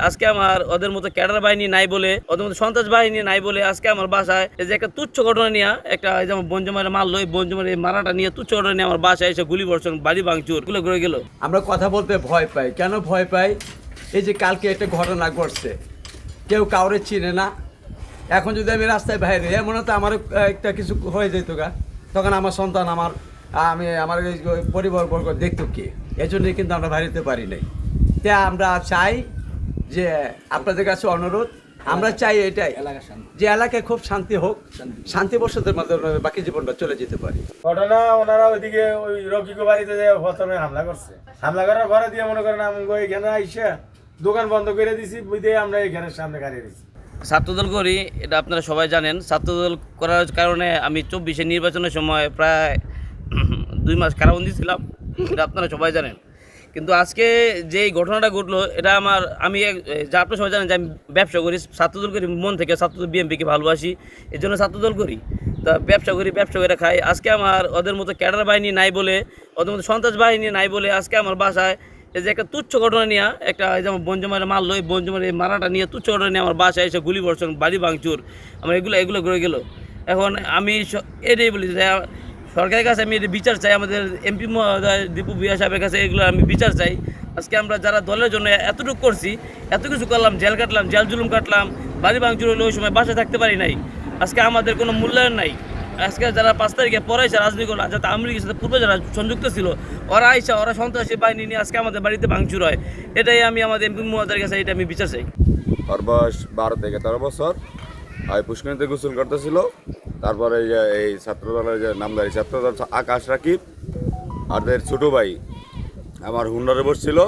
আজকে আমার ওদের মতো ক্যাডার বাহিনী নাই বলে, ওদের মতো সন্ত্রাস বাহিনী নাই বলে আজকে আমার বাসায় এই যে একটা তুচ্ছ ঘটনা নিয়ে, একটা যেমন বঞ্জমারে মারলো, এই বঞ্জমারে মারাটা নিয়ে তুচ্ছ ঘটনা নিয়ে আমার বাসায় এসে গুলি বর্ষণ, বাড়ি ভাঙচুর গুলো করে গেল। আমরা কথা বলতে ভয় পাই। কেন ভয় পাই? এই যে কালকে একটা ঘটনা ঘটছে, কেউ কাউরে চিনে না। এখন যদি আমি রাস্তায় বাইরে এমন তো আমার একটা কিছু হয়ে যেত গা, তখন আমার সন্তান আমার আমার এই পরিবারবর্গ দেখতো কি, এই জন্যই কিন্তু আমরা বাড়িতে পারি নাই। তাই আমরা চাই যে আপনাদের কাছে অনুরোধ, আমরা চাই এটাই যে এলাকায় খুব শান্তি হোক, শান্তি বসতের মাধ্যমে বাকি জীবনটা চলে যেতে পারি। ঘটনা ওনারা ওইদিকে ওই রকিকে বাড়িতে যে প্রথমে হামলা করছে, হামলা করার পরে দিয়ে মনে করেন আমি এখানে আইসা দোকান বন্ধ করে দিছি, বুঝতে আমরা এখানে সামনে গাড়ি দিছি। ছাত্রদল করি, এটা আপনারা সবাই জানেন। ছাত্রদল করার কারণে আমি 24-এর নির্বাচনের সময় প্রায় 2 মাস কারাবন্দি ছিলাম, এটা আপনারা সবাই জানেন। কিন্তু আজকে যে ঘটনাটা ঘটলো, এটা আমি যা আপনারা সবাই জানেন যে আমি ব্যবসা করি, ছাত্রদল করি মন থেকে, ছাত্রদল বিএমপিকে ভালোবাসি, এই জন্য ছাত্রদল করি। তা ব্যবসা করে খাই। আজকে আমার ওদের মতো ক্যাডার বাহিনী নাই বলে, ওদের মতো সন্ত্রাস বাহিনী নাই বলে আজকে আমার বাসায় এই যে একটা তুচ্ছ ঘটনা নিয়ে, একটা যেমন বঞ্জমারে মারলো, এই বঞ্জমারে মারাটা নিয়ে তুচ্ছ ঘটনা নিয়ে আমার বাসায় এসে গুলি বর্ষণ, বাড়ি ভাঙচুর, আমার এগুলো করে গেল। এখন আমি এটাই বলি যে সরকারের কাছে আমি এটা বিচার চাই, আমাদের এমপি মহোদয় দীপু ভূঁইয়া সাহেবের কাছে এগুলো আমি বিচার চাই। আজকে আমরা যারা দলের জন্য এতটুকু করছি, এত কিছু করলাম, জেল জুলুম কাটলাম, বাড়ি ভাঙচুর হলে ওই সময় বাসায় থাকতে পারি নাই। আজকে আমাদের কোনো মূল্যায়ন নাই। আজকে যারা 5 তারিখে পড়াইছে রাজনীতি করলো, যাতে আওয়ামী লীগের সাথে পূর্বে যারা সংযুক্ত ছিল, ওরা সন্ত্রাসী বাহিনী নিয়ে আজকে আমাদের বাড়িতে ভাঙচুর হয়। এটাই আমি আমাদের এমপি মহোদয়ের কাছে এটা আমি বিচার চাই। ওর বয়স 12 থেকে 13 বছর। আর পুষ্করিণীতে গোসল করতেছিল। তারপরে এই ছাত্রদলের যে নামদারি ছাত্রদল আকাশ রাকিব আর ছোটো ভাই আমার হুন্ডারে বসছিল।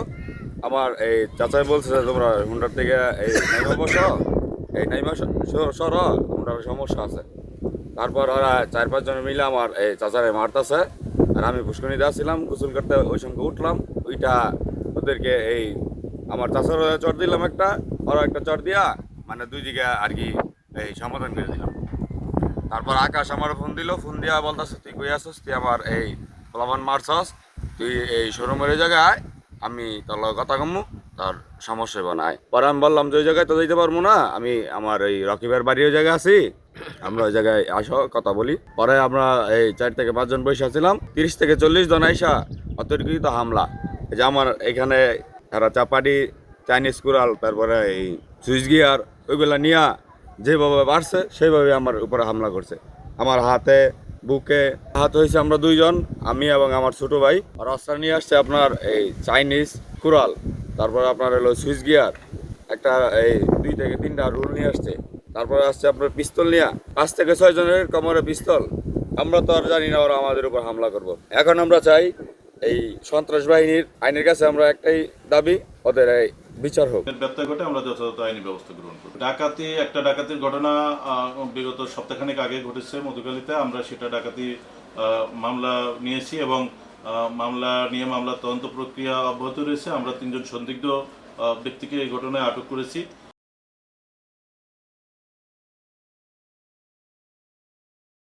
আমার এই চাচাই বলছে যে তোমরা হুন্ডার থেকে এই নাইমা বসো, এই নাইমা সর, হুন্ডারের সমস্যা আছে। তারপর ওরা 4-5 জন মিলে আমার এই চাচারে মারতেছে। আর আমি পুষ্করিণীতে আসছিলাম গোসল করতে, ওই সঙ্গে উঠলাম। ওইটা ওদেরকে এই আমার চাচার চর দিলাম একটা, ওরা একটা চর দিয়া মানে দুই দিকে আর কি এই সমাধান করে দিলাম। তারপর আকাশ আমার ফোন দিল, ফোন দিয়া বলতেছে তুই কই আসছিস, তুই আমার এই ফলাফান মারছস, তুই এই শোরুমের জায়গায় আমি তোর লগে কথা কমু, তোর সমস্যা বানায়। পরে আমি বললাম যে ওই জায়গায় তো যেতে পারবো না, আমি আমার এই রকিবের বাড়ির ওই জায়গায় আছি, আমরা ওই জায়গায় আসো কথা বলি। পরে আমরা এই 4 থেকে 5 জন বসে ছিলাম। 30 থেকে 40 জন আইসা অতর্কিত হামলা, এই যে আমার এখানে তারা চাপাটি, চাইনিজ কুড়াল, তারপরে এই সুইচ গিয়ার ওইগুলা নিয়ে যেভাবে বাড়ছে সেইভাবে আমার উপরে হামলা করছে। আমার হাতে বুকে হাত হয়েছে, আমরা 2 জন, আমি এবং আমার ছোটো ভাই। আর অস্ত্র নিয়ে আসছে আপনার এই চাইনিজ কুড়াল, তারপর আপনার হলো সুইচ গিয়ার, একটা এই 2 থেকে 3টা রুল নিয়ে আসছে। তারপরে আসছে আপনার পিস্তল নিয়ে 5 থেকে 6 জনের কোমরে পিস্তল। আমরা তো আর জানি না ওরা আমাদের উপর হামলা করব। এখন আমরা চাই এই সন্ত্রাস বাহিনীর আইনের কাছে আমরা একটাই দাবি, ওদের এই বিচার হোক। ব্যত্যয় ঘটে আমরা যথাযথ আইনি ব্যবস্থা গ্রহণ করি। একটা ডাকাতির ঘটনা বিগত সপ্তাহখানেক আগে ঘটেছে মধুখালীতে। আমরা সেটা ডাকাতি মামলা নিয়েছি এবং মামলা তদন্ত প্রক্রিয়া অব্যাহত রয়েছে। আমরা 3 জন সন্দিগ্ধ ব্যক্তিকে এই ঘটনায় আটক করেছি।